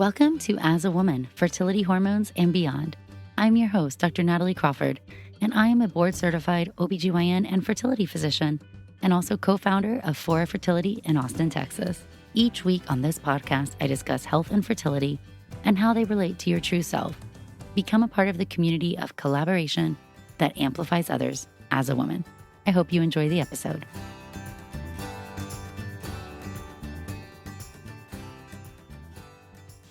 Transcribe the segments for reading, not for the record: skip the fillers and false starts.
Welcome to As a Woman, Fertility Hormones and Beyond. I'm your host, Dr. Natalie Crawford, and I am a board-certified OBGYN and fertility physician, and also co-founder of Fora Fertility in Austin, Texas. Each week on this podcast, I discuss health and fertility and how they relate to your true self. Become a part of the community of collaboration that amplifies others as a woman. I hope you enjoy the episode.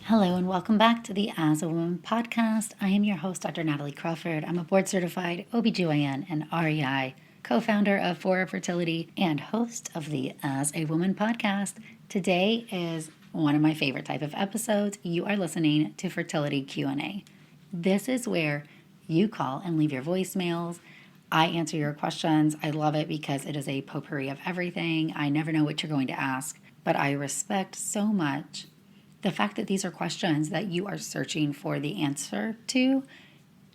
Hello and welcome back to the As a Woman podcast. I am your host, Dr. Natalie Crawford. I'm a board-certified OBGYN and REI, co-founder of Fora Fertility, and host of the As a Woman podcast. Today is one of my favorite type of episodes. You are listening to Fertility Q&A. This is where you call and leave your voicemails. I answer your questions. I love it because it is a potpourri of everything. I never know what you're going to ask, but I respect so much the fact that these are questions that you are searching for the answer to,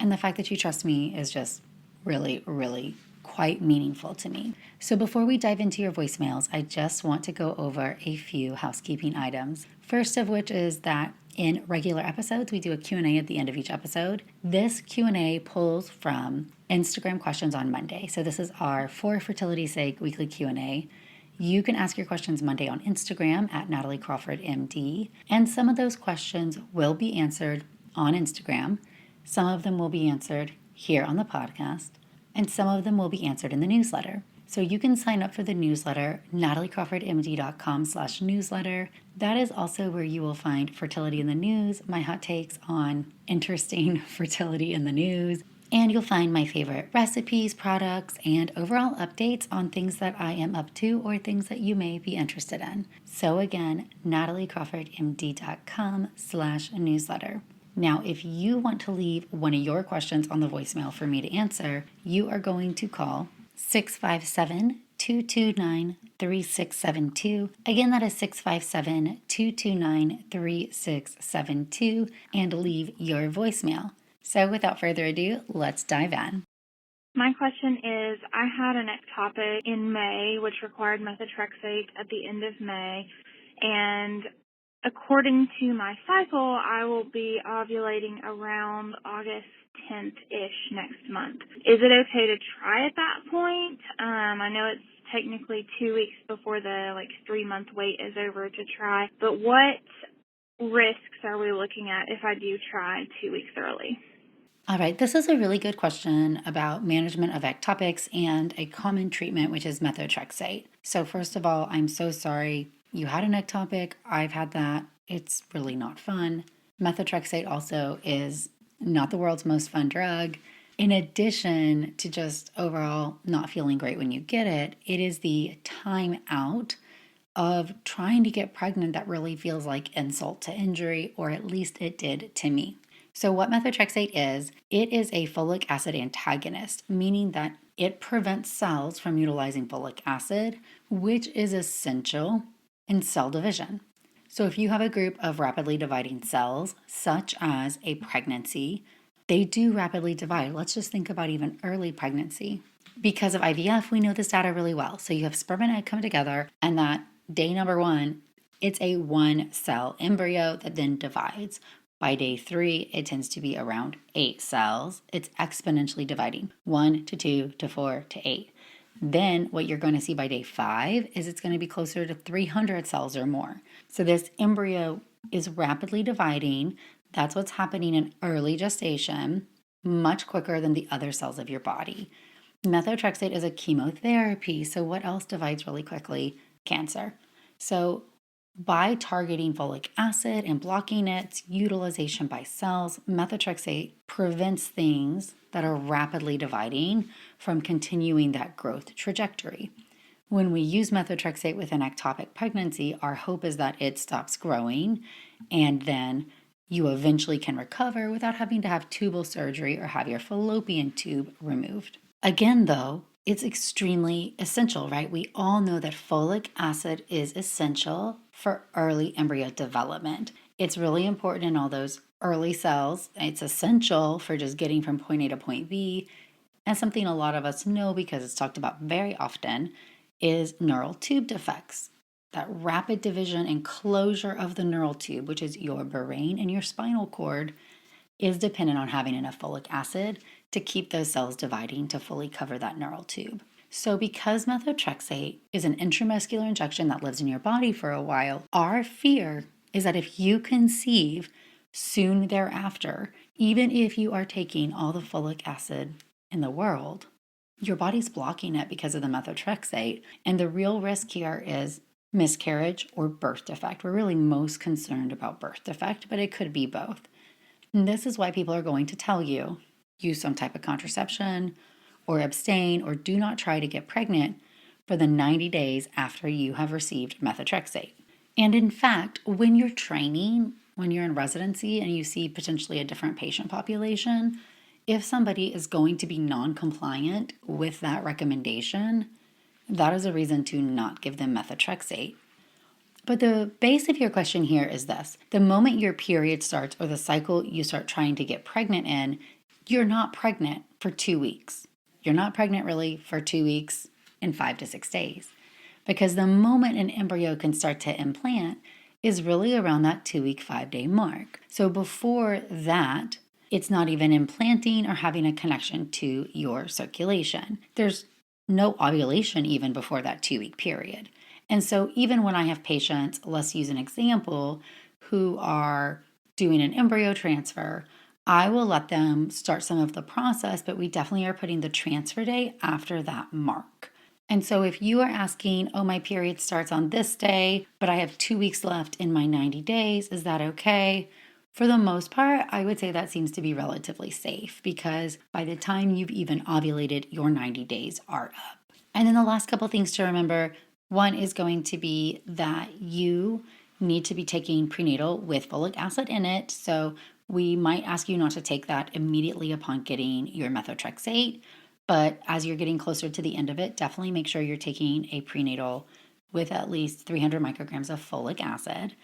and the fact that you trust me is just really, really quite meaningful to me. So before we dive into your voicemails, I just want to go over a few housekeeping items. First of which is that in regular episodes, we do a Q&A at the end of each episode. This Q&A pulls from Instagram questions on Monday. So this is our For Fertility's Sake weekly Q&A. You can ask your questions Monday on Instagram at nataliecrawfordmd, and some of those questions will be answered on Instagram. Some of them will be answered here on the podcast, and some of them will be answered in the newsletter. So you can sign up for the newsletter, nataliecrawfordmd.com/newsletter. That is also where you will find Fertility in the News, my hot takes on interesting fertility in the news. And you'll find my favorite recipes, products, and overall updates on things that I am up to or things that you may be interested in. So again, nataliecrawfordmd.com/newsletter. Now, if you want to leave one of your questions on the voicemail for me to answer, you are going to call 657-229-3672. Again, that is 657-229-3672, and leave your voicemail. So without further ado, let's dive in. My question is, I had an ectopic in May, which required methotrexate at the end of May, and according to my cycle, I will be ovulating around August 10th-ish next month. Is it okay to try at that point? I know it's technically 2 weeks before the 3-month wait is over to try, but what risks are we looking at if I do try 2 weeks early? All right, this is a really good question about management of ectopics and a common treatment, which is methotrexate. So first of all, I'm so sorry you had an ectopic. I've had that. It's really not fun. Methotrexate also is not the world's most fun drug. In addition to just overall not feeling great when you get it, it is the time out of trying to get pregnant that really feels like insult to injury, or at least it did to me. So what methotrexate is, it is a folic acid antagonist, meaning that it prevents cells from utilizing folic acid, which is essential in cell division. So if you have a group of rapidly dividing cells, such as a pregnancy, they do rapidly divide. Let's just think about even early pregnancy. Because of IVF, we know this data really well. So you have sperm and egg come together, and that day number 1, it's a 1-cell embryo that then divides. By day 3, it tends to be around 8 cells. It's exponentially dividing, 1 to 2 to 4 to 8. Then what you're going to see by day 5 is it's going to be closer to 300 cells or more. So this embryo is rapidly dividing. That's what's happening in early gestation, much quicker than the other cells of your body. Methotrexate is a chemotherapy. So what else divides really quickly? Cancer. So by targeting folic acid and blocking its utilization by cells, methotrexate prevents things that are rapidly dividing from continuing that growth trajectory. When we use methotrexate with an ectopic pregnancy, our hope is that it stops growing and then you eventually can recover without having to have tubal surgery or have your fallopian tube removed. Again, though, it's extremely essential, right? We all know that folic acid is essential for early embryo development. It's really important in all those early cells. It's essential for just getting from point A to point B. And something a lot of us know because it's talked about very often is neural tube defects. that rapid division and closure of the neural tube, which is your brain and your spinal cord, is dependent on having enough folic acid to keep those cells dividing to fully cover that neural tube. So because methotrexate is an intramuscular injection that lives in your body for a while, our fear is that if you conceive soon thereafter, even if you are taking all the folic acid in the world, your body's blocking it because of the methotrexate. And the real risk here is miscarriage or birth defect. We're really most concerned about birth defect, but it could be both. And this is why people are going to tell you use some type of contraception or abstain or do not try to get pregnant for the 90 days after you have received methotrexate. And in fact, when you're training, when you're in residency and you see potentially a different patient population, if somebody is going to be non-compliant with that recommendation, that is a reason to not give them methotrexate. But the base of your question here is this. The moment your period starts or the cycle you start trying to get pregnant in, you're not pregnant for 2 weeks. You're not pregnant really for 2 weeks and 5 to 6 days. Because the moment an embryo can start to implant is really around that 2-week, 5-day mark. So before that, it's not even implanting or having a connection to your circulation. There's no ovulation even before that 2-week period. And so even when I have patients, let's use an example, who are doing an embryo transfer, I will let them start some of the process, but we definitely are putting the transfer day after that mark. And so if you are asking, oh, my period starts on this day, but I have 2 weeks left in my 90 days, is that okay? For the most part, I would say that seems to be relatively safe because by the time you've even ovulated, your 90 days are up. And then the last couple things to remember, one is going to be that you need to be taking prenatal with folic acid in it. So we might ask you not to take that immediately upon getting your methotrexate. But as you're getting closer to the end of it, definitely make sure you're taking a prenatal with at least 300 micrograms of folic acid.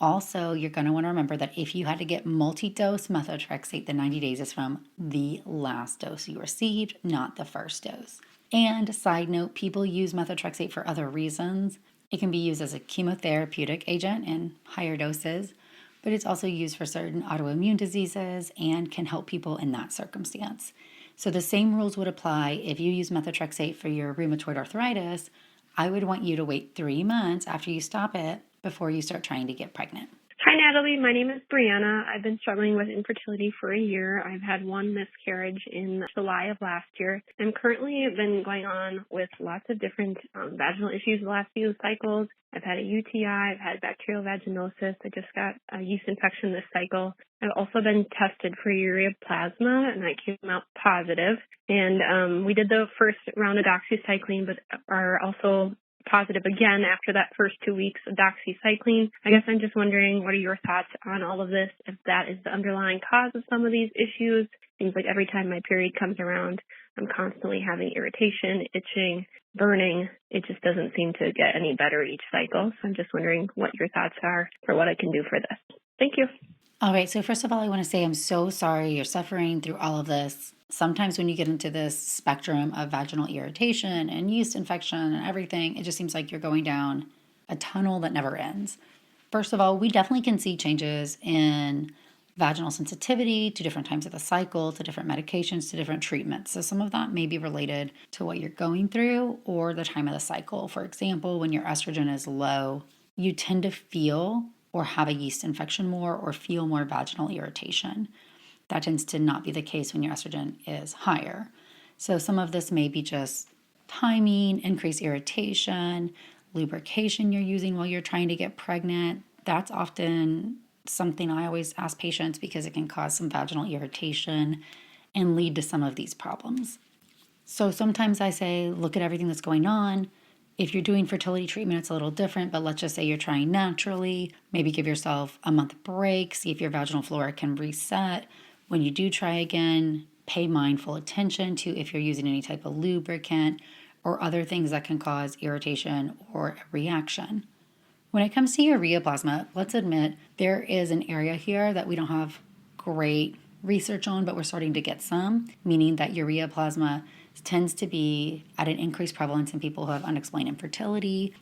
Also, you're going to want to remember that if you had to get multi-dose methotrexate, the 90 days is from the last dose you received, not the first dose. And side note, people use methotrexate for other reasons. It can be used as a chemotherapeutic agent in higher doses, but it's also used for certain autoimmune diseases and can help people in that circumstance. So the same rules would apply if you use methotrexate for your rheumatoid arthritis. I would want you to wait 3 months after you stop it before you start trying to get pregnant. Hi, Natalie. My name is Brianna. I've been struggling with infertility for a year. I've had one miscarriage in July of last year. I'm currently been going on with lots of different vaginal issues the last few cycles. I've had a UTI. I've had bacterial vaginosis. I just got a yeast infection this cycle. I've also been tested for ureaplasma, and I came out positive. And we did the first round of doxycycline, but are also positive again after that first 2 weeks of doxycycline. I guess I'm just wondering, what are your thoughts on all of this? If that is the underlying cause of some of these issues? Seems like every time my period comes around, I'm constantly having irritation, itching, burning. It just doesn't seem to get any better each cycle. So I'm just wondering what your thoughts are for what I can do for this. Thank you. All right, so first of all, I want to say I'm so sorry you're suffering through all of this. Sometimes when you get into this spectrum of vaginal irritation and yeast infection and everything, it just seems like you're going down a tunnel that never ends. First of all, we definitely can see changes in vaginal sensitivity to different times of the cycle, to different medications, to different treatments. So some of that may be related to what you're going through or the time of the cycle. For example, when your estrogen is low, you tend to feel or have a yeast infection more or feel more vaginal irritation. That tends to not be the case when your estrogen is higher. So some of this may be just timing, increased irritation, lubrication you're using while you're trying to get pregnant. That's often something I always ask patients because it can cause some vaginal irritation and lead to some of these problems. So sometimes I say, look at everything that's going on. If you're doing fertility treatment, it's a little different, but let's just say you're trying naturally. Maybe give yourself a month break, see if your vaginal flora can reset. When you do try again, pay mindful attention to if you're using any type of lubricant or other things that can cause irritation or a reaction. When it comes to ureaplasma, let's admit there is an area here that we don't have great research on, but we're starting to get some, meaning that ureaplasma tends to be at an increased prevalence in people who have unexplained infertility.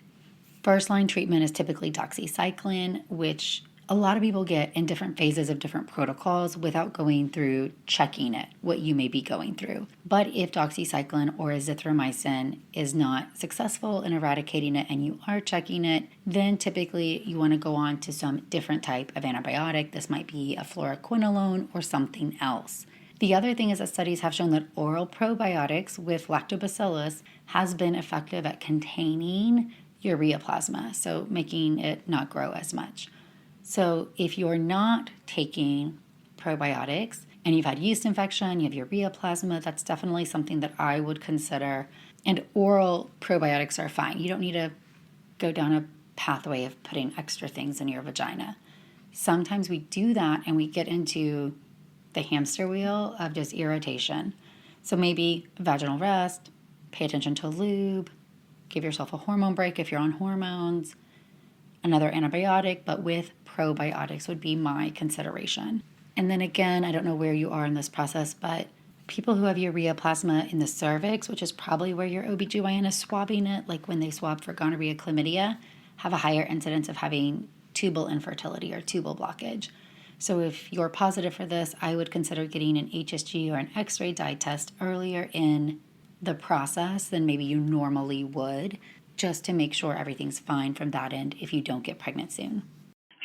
First line treatment is typically doxycycline, which a lot of people get in different phases of different protocols without going through checking it, what you may be going through. But if doxycycline or azithromycin is not successful in eradicating it and you are checking it, then typically you want to go on to some different type of antibiotic. This might be a fluoroquinolone or something else. The other thing is that studies have shown that oral probiotics with lactobacillus has been effective at containing ureaplasma, so making it not grow as much. So if you're not taking probiotics and you've had yeast infection, you have ureaplasma, that's definitely something that I would consider. And oral probiotics are fine. You don't need to go down a pathway of putting extra things in your vagina. Sometimes we do that and we get into the hamster wheel of just irritation. So maybe vaginal rest, pay attention to lube, give yourself a hormone break if you're on hormones. Another antibiotic, but with probiotics would be my consideration. And then again, I don't know where you are in this process, but people who have ureaplasma in the cervix, which is probably where your OBGYN is swabbing it, like when they swab for gonorrhea, chlamydia, have a higher incidence of having tubal infertility or tubal blockage. So if you're positive for this, I would consider getting an HSG or an X-ray dye test earlier in the process than maybe you normally would, just to make sure everything's fine from that end if you don't get pregnant soon.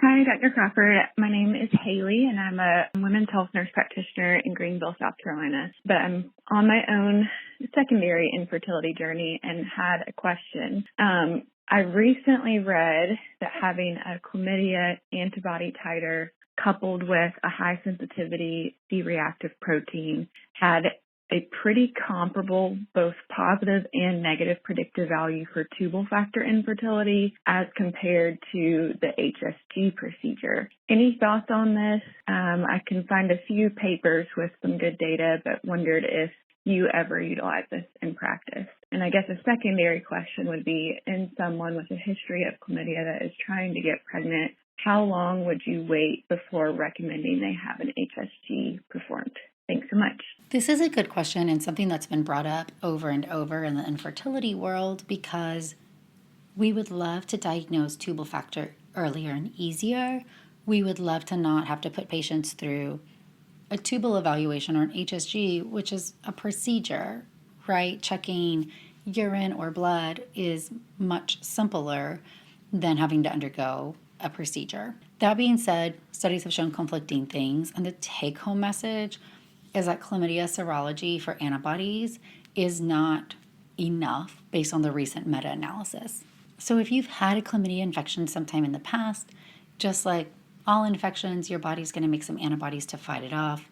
Hi, Dr. Crawford. My name is Haley, and I'm a women's health nurse practitioner in Greenville, South Carolina. But I'm on my own secondary infertility journey and had a question. I recently read that having a chlamydia antibody titer coupled with a high sensitivity C-reactive protein had a pretty comparable both positive and negative predictive value for tubal factor infertility as compared to the HSG procedure. Any thoughts on this? I can find a few papers with some good data, but wondered if you ever utilize this in practice. And I guess a secondary question would be, in someone with a history of chlamydia that is trying to get pregnant, how long would you wait before recommending they have an HSG performed? Thanks so much. This is a good question and something that's been brought up over and over in the infertility world because we would love to diagnose tubal factor earlier and easier. We would love to not have to put patients through a tubal evaluation or an HSG, which is a procedure, right? Checking urine or blood is much simpler than having to undergo a procedure. That being said, studies have shown conflicting things, and the take-home message is that chlamydia serology for antibodies is not enough based on the recent meta-analysis. So if you've had a chlamydia infection sometime in the past, just like all infections, your body's going to make some antibodies to fight it off.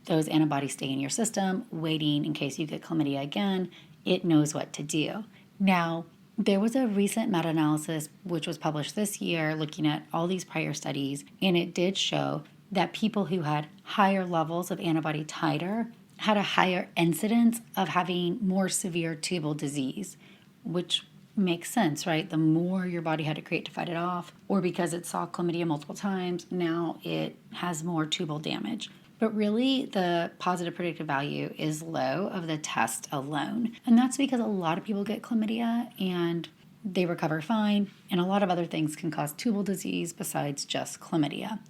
Those antibodies stay in your system, waiting in case you get chlamydia again. It knows what to do. Now, there was a recent meta-analysis which was published this year looking at all these prior studies, and it did show that people who had higher levels of antibody titer had a higher incidence of having more severe tubal disease, which makes sense, right? The more your body had to create to fight it off, or because it saw chlamydia multiple times, now it has more tubal damage. But really, the positive predictive value is low of the test alone. And that's because a lot of people get chlamydia and they recover fine, and a lot of other things can cause tubal disease besides just chlamydia.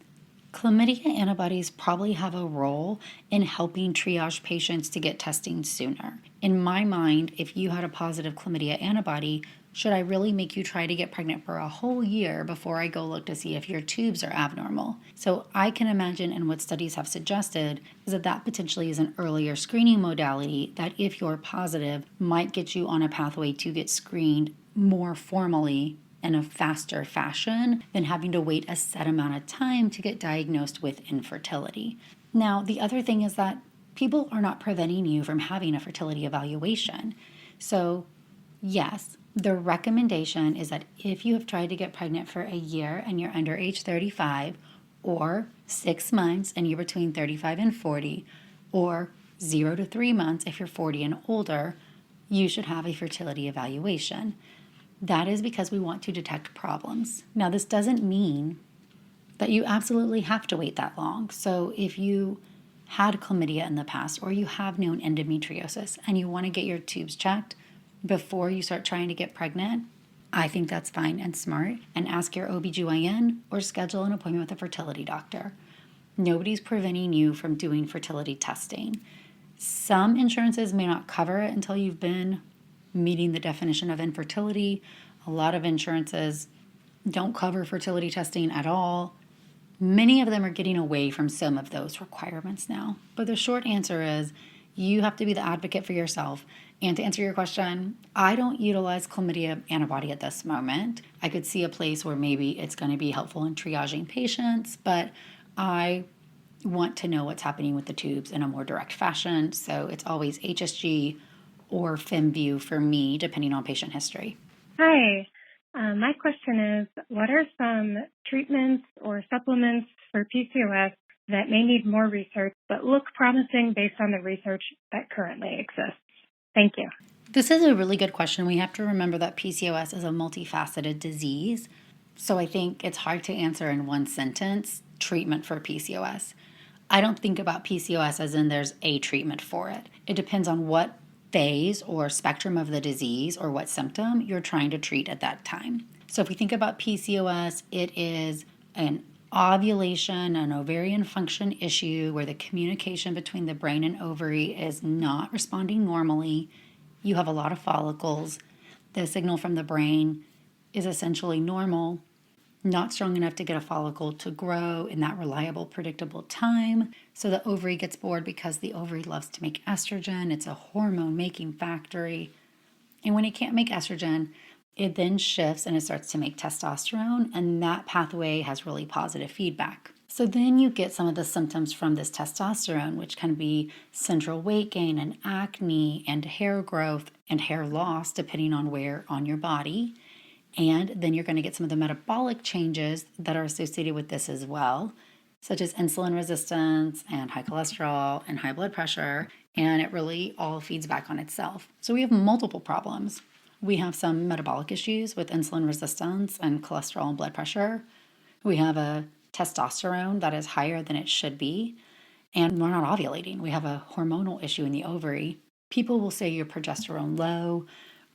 Chlamydia antibodies probably have a role in helping triage patients to get testing sooner. In my mind, if you had a positive chlamydia antibody, should I really make you try to get pregnant for a whole year before I go look to see if your tubes are abnormal? So I can imagine, and what studies have suggested, is that potentially is an earlier screening modality that if you're positive might get you on a pathway to get screened more formally in a faster fashion than having to wait a set amount of time to get diagnosed with infertility. Now, the other thing is that people are not preventing you from having a fertility evaluation. So, yes, the recommendation is that if you have tried to get pregnant for a year and you're under age 35, or 6 months and you're between 35 and 40, or 0 to 3 months if you're 40 and older, you should have a fertility evaluation. That is because we want to detect problems. Now, this doesn't mean that you absolutely have to wait that long. So if you had chlamydia in the past, or you have known endometriosis and you want to get your tubes checked before you start trying to get pregnant, I think that's fine and smart, and ask your OBGYN or schedule an appointment with a fertility doctor. Nobody's preventing you from doing fertility testing. Some insurances may not cover it until you've been meeting the definition of infertility. A lot of insurances don't cover fertility testing at all. Many of them are getting away from some of those requirements now. But the short answer is you have to be the advocate for yourself. And to answer your question, I don't utilize chlamydia antibody at this moment. I could see a place where maybe it's going to be helpful in triaging patients, but I want to know what's happening with the tubes in a more direct fashion. So it's always HSG or FemView for me, depending on patient history. Hi. My question is, what are some treatments or supplements for PCOS that may need more research but look promising based on the research that currently exists? Thank you. This is a really good question. We have to remember that PCOS is a multifaceted disease. So I think it's hard to answer in one sentence, treatment for PCOS. I don't think about PCOS as in there's a treatment for it. It depends on what phase or spectrum of the disease or what symptom you're trying to treat at that time. So if we think about PCOS, it is an ovulation, an ovarian function issue where the communication between the brain and ovary is not responding normally. You have a lot of follicles. The signal from the brain is essentially normal, not strong enough to get a follicle to grow in that reliable, predictable time. So the ovary gets bored because the ovary loves to make estrogen. It's a hormone making factory. And when it can't make estrogen, it then shifts and it starts to make testosterone, and that pathway has really positive feedback. So then you get some of the symptoms from this testosterone, which can be central weight gain and acne and hair growth and hair loss, depending on where on your body. And then you're going to get some of the metabolic changes that are associated with this as well, such as insulin resistance and high cholesterol and high blood pressure. And it really all feeds back on itself. So we have multiple problems. We have some metabolic issues with insulin resistance and cholesterol and blood pressure. We have a testosterone that is higher than it should be, and we're not ovulating. We have a hormonal issue in the ovary. People will say your progesterone low,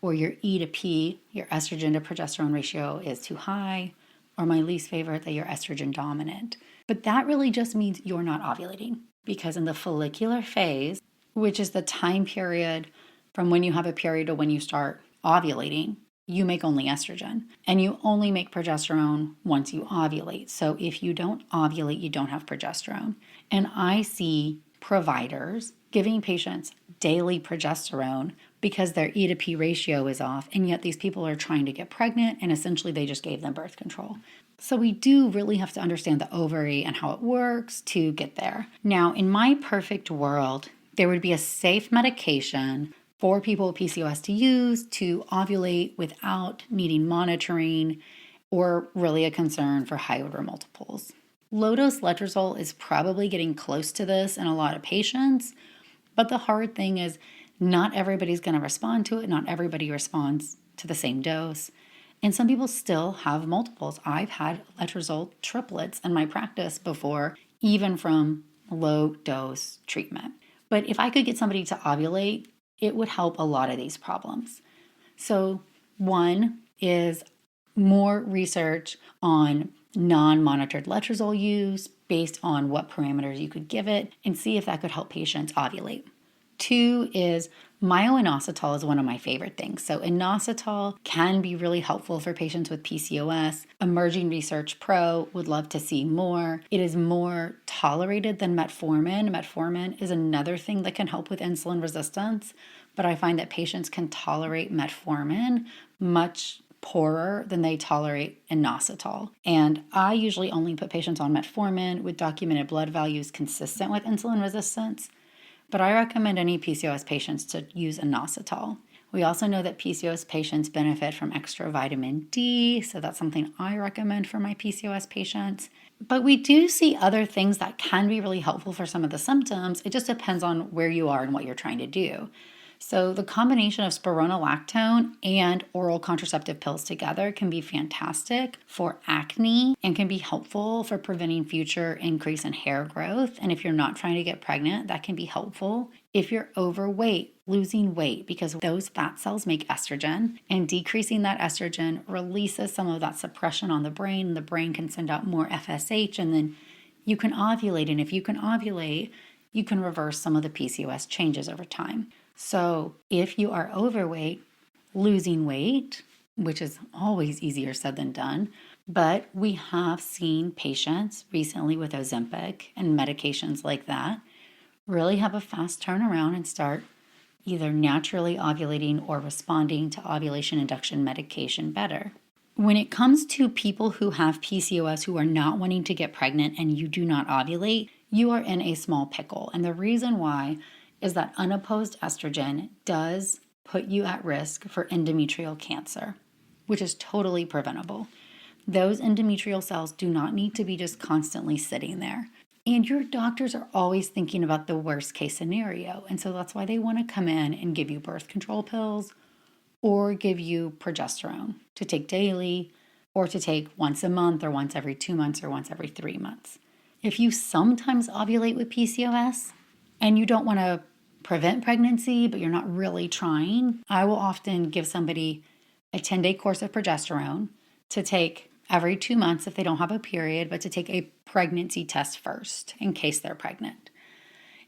or your E to P, your estrogen to progesterone ratio is too high, or my least favorite, that you're estrogen dominant. But that really just means you're not ovulating, because in the follicular phase, which is the time period from when you have a period to when you start ovulating, you make only estrogen, and you only make progesterone once you ovulate. So if you don't ovulate, you don't have progesterone. And I see providers giving patients daily progesterone because their E to P ratio is off, and yet these people are trying to get pregnant, and essentially they just gave them birth control. So we do really have to understand the ovary and how it works to get there. Now, in my perfect world, there would be a safe medication for people with PCOS to use to ovulate without needing monitoring or really a concern for high order multiples. Low-dose letrozole is probably getting close to this in a lot of patients, but the hard thing is not everybody's going to respond to it. Not everybody responds to the same dose. And some people still have multiples. I've had letrozole triplets in my practice before, even from low-dose treatment. But if I could get somebody to ovulate, it would help a lot of these problems. So one is more research on non-monitored letrozole use based on what parameters you could give it, and see if that could help patients ovulate. Two is myo-inositol is one of my favorite things. So inositol can be really helpful for patients with PCOS. Emerging Research Pro would love to see more. It is more tolerated than metformin. Metformin is another thing that can help with insulin resistance, but I find that patients can tolerate metformin much poorer than they tolerate inositol. And I usually only put patients on metformin with documented blood values consistent with insulin resistance. But I recommend any PCOS patients to use inositol. We also know that PCOS patients benefit from extra vitamin D, so that's something I recommend for my PCOS patients. But we do see other things that can be really helpful for some of the symptoms. It just depends on where you are and what you're trying to do. So the combination of spironolactone and oral contraceptive pills together can be fantastic for acne and can be helpful for preventing future increase in hair growth. And if you're not trying to get pregnant, that can be helpful. If you're overweight, losing weight because those fat cells make estrogen, and decreasing that estrogen releases some of that suppression on the brain. The brain can send out more FSH, and then you can ovulate. And if you can ovulate, you can reverse some of the PCOS changes over time. So if you are overweight, losing weight, which is always easier said than done, but we have seen patients recently with Ozempic and medications like that really have a fast turnaround and start either naturally ovulating or responding to ovulation induction medication better. When it comes to people who have PCOS who are not wanting to get pregnant and you do not ovulate, you are in a small pickle. And the reason why is that unopposed estrogen does put you at risk for endometrial cancer, which is totally preventable. Those endometrial cells do not need to be just constantly sitting there. And your doctors are always thinking about the worst case scenario. And so that's why they want to come in and give you birth control pills or give you progesterone to take daily or to take once a month or once every 2 months or once every 3 months. If you sometimes ovulate with PCOS and you don't want to prevent pregnancy, but you're not really trying, I will often give somebody a 10-day course of progesterone to take every 2 months if they don't have a period, but to take a pregnancy test first in case they're pregnant.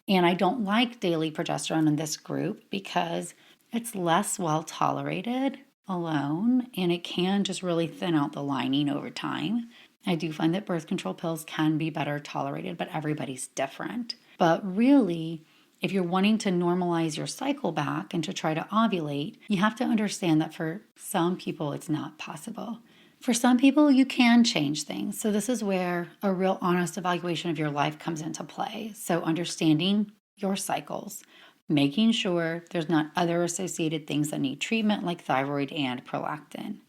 And I don't like daily progesterone in this group because it's less well tolerated alone, and it can just really thin out the lining over time. I do find that birth control pills can be better tolerated, but everybody's different. But really, if you're wanting to normalize your cycle back and to try to ovulate, you have to understand that for some people, it's not possible. For some people, you can change things. So this is where a real honest evaluation of your life comes into play. So understanding your cycles, making sure there's not other associated things that need treatment like thyroid and prolactin.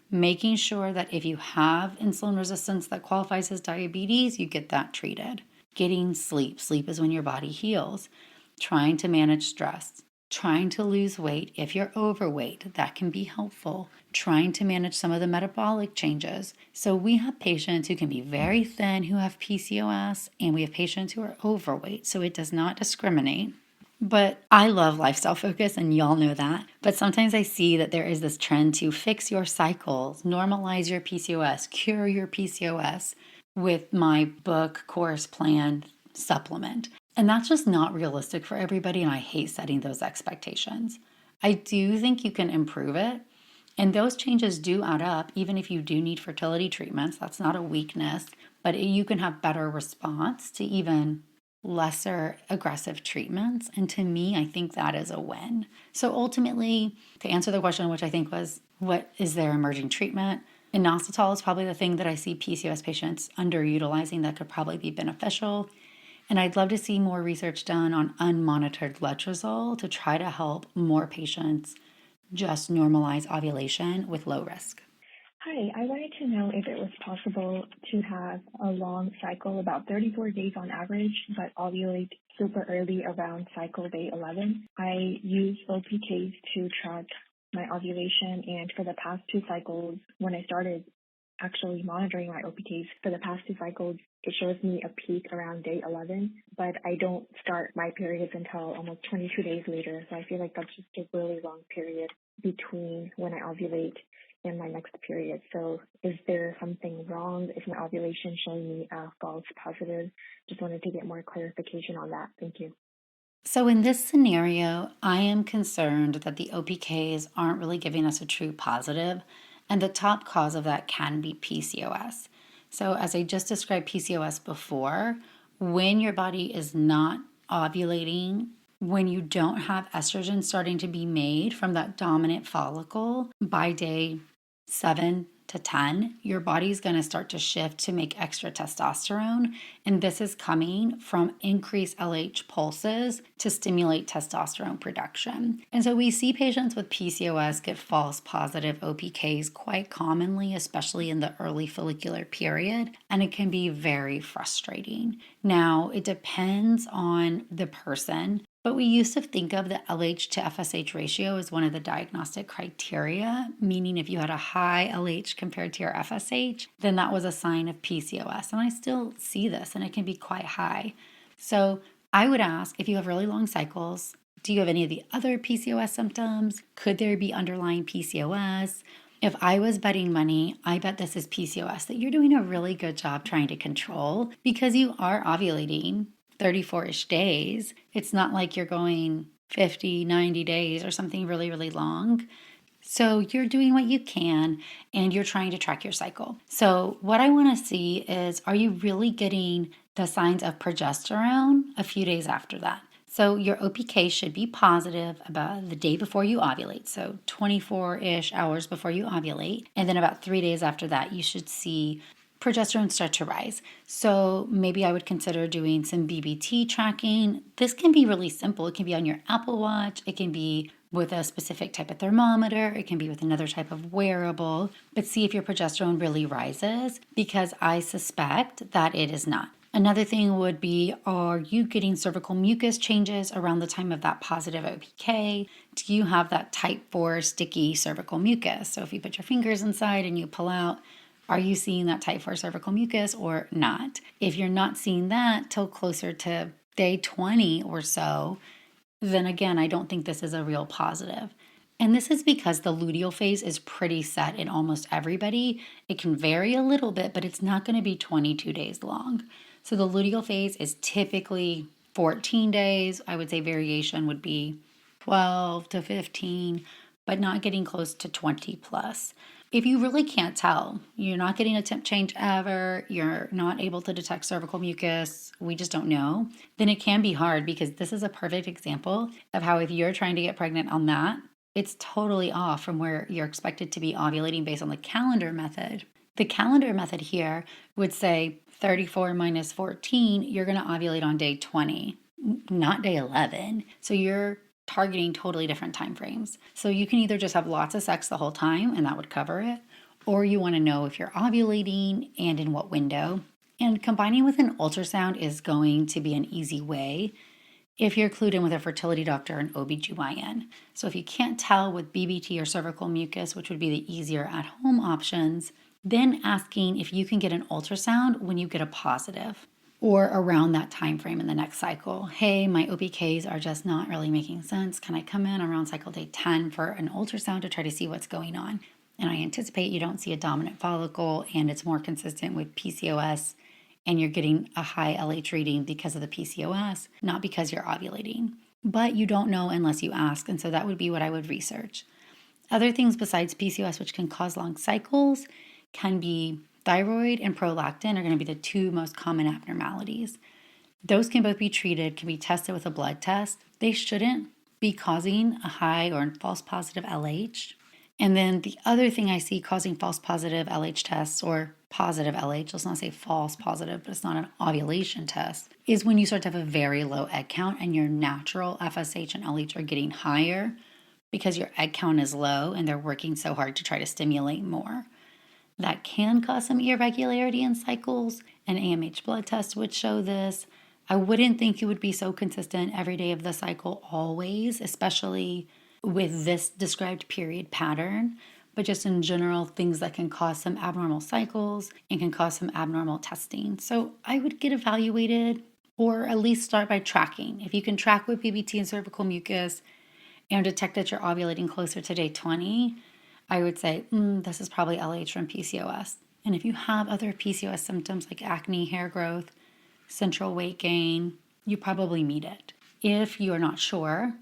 Making sure that if you have insulin resistance that qualifies as diabetes, you get that treated. Getting sleep. Sleep is when your body heals. Trying to manage stress. Trying to lose weight if you're overweight, that can be helpful. Trying to manage some of the metabolic changes. So we have patients who can be very thin who have PCOS, and we have patients who are overweight, so it does not discriminate. But I love lifestyle focus, and y'all know that. But sometimes I see that there is this trend to fix your cycles, normalize your PCOS, cure your PCOS with my book, course, plan, supplement. And that's just not realistic for everybody, and I hate setting those expectations. I do think you can improve it, and those changes do add up, even if you do need fertility treatments. That's not a weakness, but you can have better response to even lesser aggressive treatments. And to me, I think that is a win. So ultimately, to answer the question, which I think was, what is their emerging treatment? Inositol is probably the thing that I see PCOS patients underutilizing that could probably be beneficial. And I'd love to see more research done on unmonitored letrozole to try to help more patients just normalize ovulation with low risk. Hi, I wanted to know if it was possible to have a long cycle, about 34 days on average, but ovulate super early around cycle day 11. I use OPKs to track my ovulation, and for the past 2 cycles, when I started actually monitoring my OPKs for the past 2 cycles, it shows me a peak around day 11, but I don't start my periods until almost 22 days later. So I feel like that's just a really long period between when I ovulate and my next period. So is there something wrong? Is my ovulation showing me a false positive? Just wanted to get more clarification on that. Thank you. So in this scenario, I am concerned that the OPKs aren't really giving us a true positive, and the top cause of that can be PCOS. So as I just described PCOS before, when your body is not ovulating, when you don't have estrogen starting to be made from that dominant follicle by day 7 to 10, your body's going to start to shift to make extra testosterone. And this is coming from increased LH pulses to stimulate testosterone production. And so we see patients with PCOS get false positive OPKs quite commonly, especially in the early follicular period. And it can be very frustrating. Now, it depends on the person. But we used to think of the LH to FSH ratio as one of the diagnostic criteria, meaning if you had a high LH compared to your FSH, then that was a sign of PCOS. And I still see this, and it can be quite high. So I would ask, if you have really long cycles, Do you have any of the other PCOS symptoms? Could there be underlying PCOS? If I was betting money, I bet this is PCOS that you're doing a really good job trying to control because you are ovulating 34-ish days. It's not like you're going 50, 90 days or something really, really long. So you're doing what you can and you're trying to track your cycle. So what I want to see is, are you really getting the signs of progesterone a few days after that? So your OPK should be positive about the day before you ovulate, so 24-ish hours before you ovulate. And then about 3 days after that, you should see progesterone start to rise. So maybe I would consider doing some BBT tracking. This can be really simple. It can be on your Apple Watch. It can be with a specific type of thermometer. It can be with another type of wearable. But see if your progesterone really rises, because I suspect that it is not. Another thing would be, are you getting cervical mucus changes around the time of that positive OPK? Do you have that type 4 sticky cervical mucus? So if you put your fingers inside and you pull out, are you seeing that type 4 cervical mucus or not? If you're not seeing that till closer to day 20 or so, then again, I don't think this is a real positive. And this is because the luteal phase is pretty set in almost everybody. It can vary a little bit, but it's not going to be 22 days long. So the luteal phase is typically 14 days. I would say variation would be 12 to 15, but not getting close to 20 plus. If you really can't tell, you're not getting a temp change ever, you're not able to detect cervical mucus, we just don't know, then it can be hard, because this is a perfect example of how if you're trying to get pregnant on that, it's totally off from where you're expected to be ovulating based on the calendar method. The calendar method here would say 34 minus 14, you're going to ovulate on day 20, not day 11. So you're targeting totally different time frames. So you can either just have lots of sex the whole time and that would cover it, or you want to know if you're ovulating and in what window. And combining with an ultrasound is going to be an easy way if you're clued in with a fertility doctor or an OBGYN. So if you can't tell with BBT or cervical mucus, which would be the easier at-home options, then asking if you can get an ultrasound when you get a positive or around that time frame in the next cycle. Hey, my OPKs are just not really making sense. Can I come in around cycle day 10 for an ultrasound to try to see what's going on? And I anticipate you don't see a dominant follicle and it's more consistent with PCOS and you're getting a high LH reading because of the PCOS, not because you're ovulating. But you don't know unless you ask, and so that would be what I would research. Other things besides PCOS which can cause long cycles can be thyroid and prolactin are going to be the two most common abnormalities. Those can both be treated, can be tested with a blood test. They shouldn't be causing a high or false positive LH. And then the other thing I see causing false positive LH tests, or positive LH, let's not say false positive, but it's not an ovulation test, is when you start to have a very low egg count and your natural FSH and LH are getting higher because your egg count is low and they're working so hard to try to stimulate more. That can cause some irregularity in cycles. An AMH blood test would show this. I wouldn't think it would be so consistent every day of the cycle always, especially with this described period pattern, but just in general, things that can cause some abnormal cycles and can cause some abnormal testing. So I would get evaluated, or at least start by tracking. If you can track with BBT and cervical mucus and detect that you're ovulating closer to day 20, I would say, this is probably LH from PCOS. And if you have other PCOS symptoms like acne, hair growth, central weight gain, you probably meet it. If you are not sure,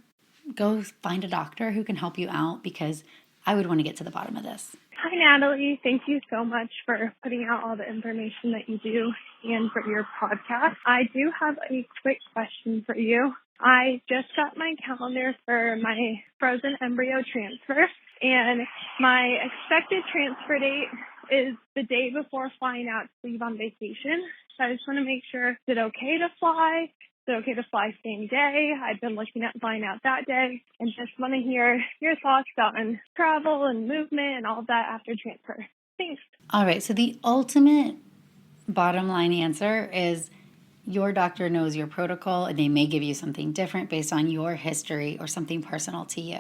go find a doctor who can help you out, because I would want to get to the bottom of this. Hi, Natalie. Thank you so much for putting out all the information that you do and for your podcast. I do have a quick question for you. I just got my calendar for my frozen embryo transfer, and my expected transfer date is the day before flying out to leave on vacation. So I just want to make sure, is it okay to fly? Is it okay to fly same day? I've been looking at flying out that day, and just want to hear your thoughts on travel and movement and all of that after transfer. Thanks. All right, so the ultimate bottom line answer is your doctor knows your protocol and they may give you something different based on your history or something personal to you.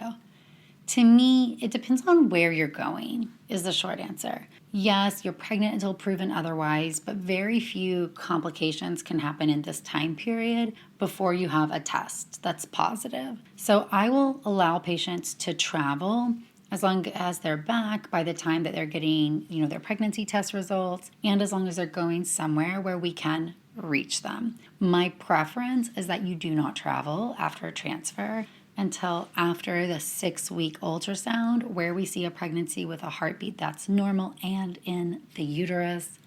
To me, it depends on where you're going, is the short answer. Yes, you're pregnant until proven otherwise, but very few complications can happen in this time period before you have a test that's positive. So I will allow patients to travel as long as they're back by the time that they're getting, their pregnancy test results, and as long as they're going somewhere where we can reach them. My preference is that you do not travel after a transfer until after the 6-week ultrasound, where we see a pregnancy with a heartbeat that's normal and in the uterus,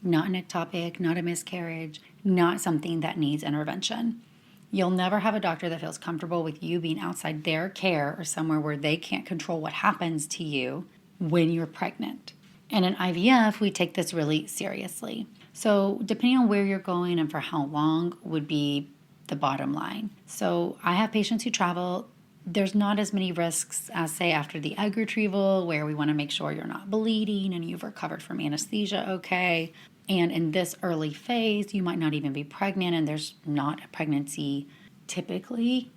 not an ectopic, not a miscarriage, not something that needs intervention. You'll never have a doctor that feels comfortable with you being outside their care or somewhere where they can't control what happens to you when you're pregnant. And in IVF, we take this really seriously. So depending on where you're going and for how long would be the bottom line. So I have patients who travel. There's not as many risks as, say, after the egg retrieval, where we want to make sure you're not bleeding and you've recovered from anesthesia okay. And in this early phase, you might not even be pregnant and there's not a pregnancy. Typically,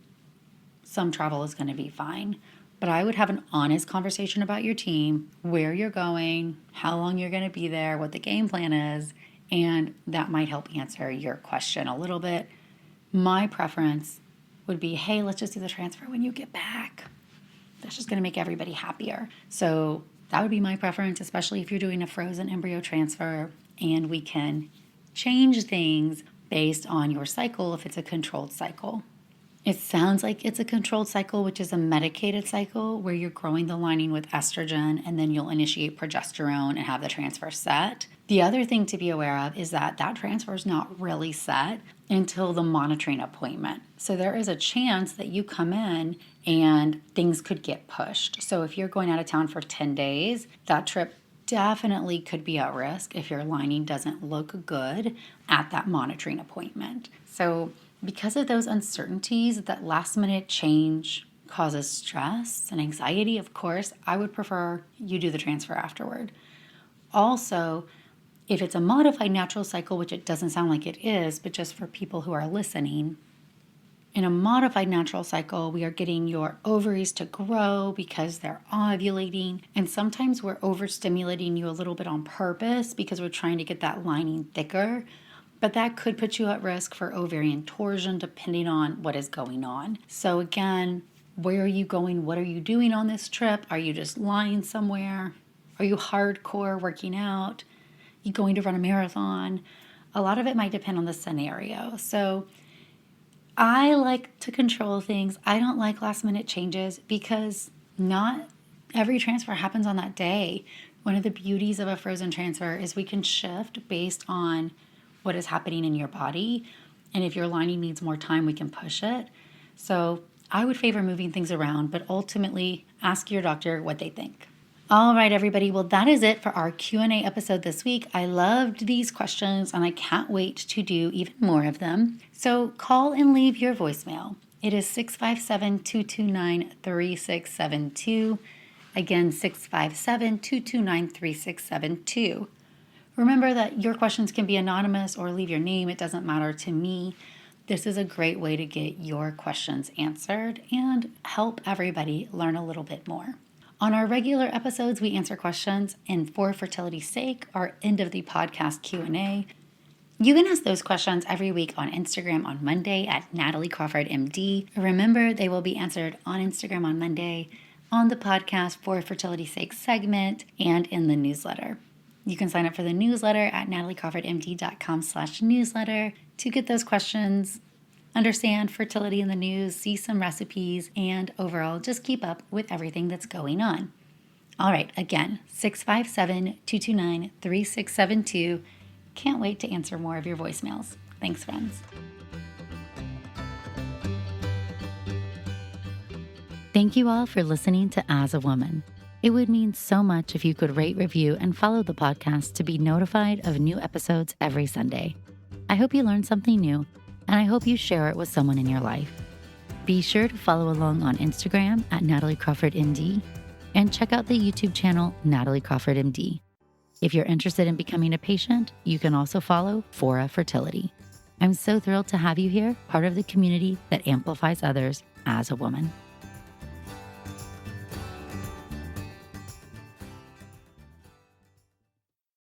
some travel is going to be fine. But I would have an honest conversation about your team, where you're going, how long you're going to be there, what the game plan is, and that might help answer your question a little bit. My preference would be, hey, let's just do the transfer when you get back. That's just going to make everybody happier. So that would be my preference, especially if you're doing a frozen embryo transfer, and we can change things based on your cycle if it's a controlled cycle. It sounds like it's a controlled cycle, which is a medicated cycle where you're growing the lining with estrogen and then you'll initiate progesterone and have the transfer set. The other thing to be aware of is that transfer is not really set until the monitoring appointment. So there is a chance that you come in and things could get pushed. So if you're going out of town for 10 days, that trip definitely could be at risk if your lining doesn't look good at that monitoring appointment. So because of those uncertainties, that last minute change causes stress and anxiety, of course, I would prefer you do the transfer afterward. Also, if it's a modified natural cycle, which it doesn't sound like it is, but just for people who are listening, in a modified natural cycle, we are getting your ovaries to grow because they're ovulating. And sometimes we're overstimulating you a little bit on purpose because we're trying to get that lining thicker. But that could put you at risk for ovarian torsion depending on what is going on. So again, where are you going? What are you doing on this trip? Are you just lying somewhere? Are you hardcore working out? You going to run a marathon? A lot of it might depend on the scenario. So I like to control things. I don't like last minute changes because not every transfer happens on that day. One of the beauties of a frozen transfer is we can shift based on what is happening in your body. And if your lining needs more time, we can push it. So I would favor moving things around, but ultimately ask your doctor what they think. All right, everybody. Well, that is it for our Q&A episode this week. I loved these questions and I can't wait to do even more of them. So call and leave your voicemail. It is 657-229-3672. Again, 657-229-3672. Remember that your questions can be anonymous or leave your name. It doesn't matter to me. This is a great way to get your questions answered and help everybody learn a little bit more. On our regular episodes, we answer questions, and for fertility's sake, our end of the podcast Q&A. You can ask those questions every week on Instagram on Monday at nataliecrawfordmd. Remember, they will be answered on Instagram on Monday, on the podcast for fertility's sake segment, and in the newsletter. You can sign up for the newsletter at nataliecrawfordmd.com/newsletter to get those questions, understand fertility in the news, see some recipes, and overall just keep up with everything that's going on. All right, again, 657-229-3672. Can't wait to answer more of your voicemails. Thanks, friends. Thank you all for listening to As a Woman. It would mean so much if you could rate, review, and follow the podcast to be notified of new episodes every Sunday. I hope you learned something new, and I hope you share it with someone in your life. Be sure to follow along on Instagram at nataliecrawfordmd and check out the YouTube channel Natalie Crawford MD. If you're interested in becoming a patient, you can also follow Fora Fertility. I'm so thrilled to have you here, part of the community that amplifies others as a woman.